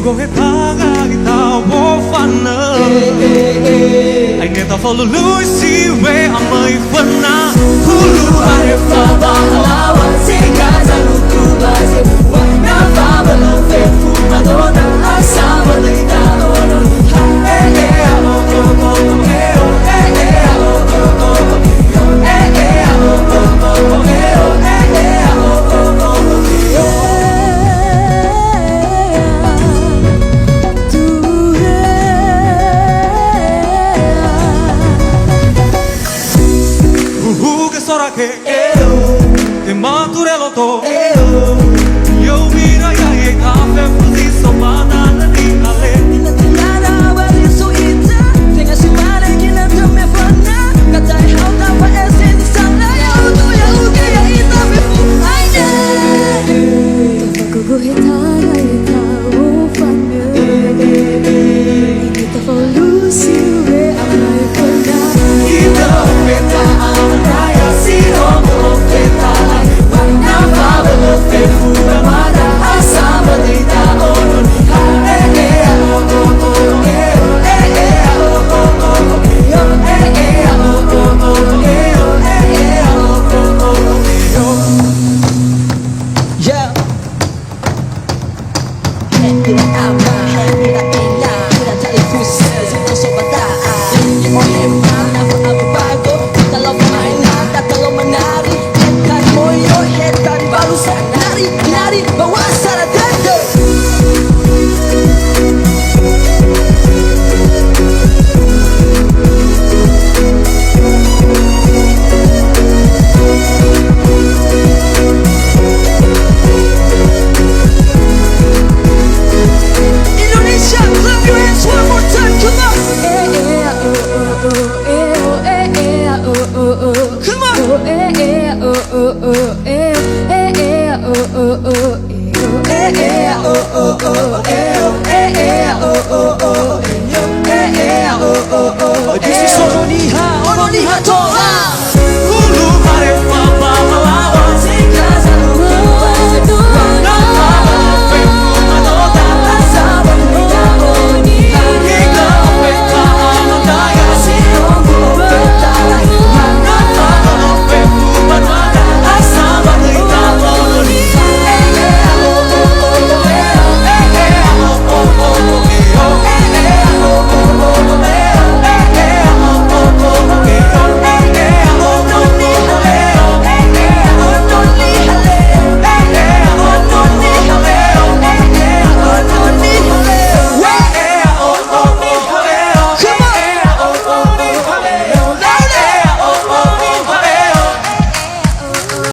go hit paga kita wo fana I never follow Lucy way I'm my fana Hulu are faba lawa singa zalu kuba se wana faba lo fe fu madonna asama leita ono eh eh amo oh oh eh oh eh eh amo oh oh eh eh amo oh oh eh oh eh eh amo oh oh que te maturelo to yo mira ya ye café fuziso banana ni ale Ina tiada wali so ita tenga sumare kina tome fana kata hauta wa esen sana ya utu ya uke ya ita befu aina Tafa kugu hitara ita ufanya Ini tafa lusi we amai fana Ita peta amraya si homo peta Wana fava lo fefu amada asama deita ono eh eh oh oh oh eh eh oh oh oh yo eh eh oh oh oh eh eh oh oh oh yo Yeah Hindi na tama, hindi na kailangan Wala tayo pusa, sitang sobata O himma, napakabago Dalawa mahina, tatalo manari Headkan mo yo, headkan baru sa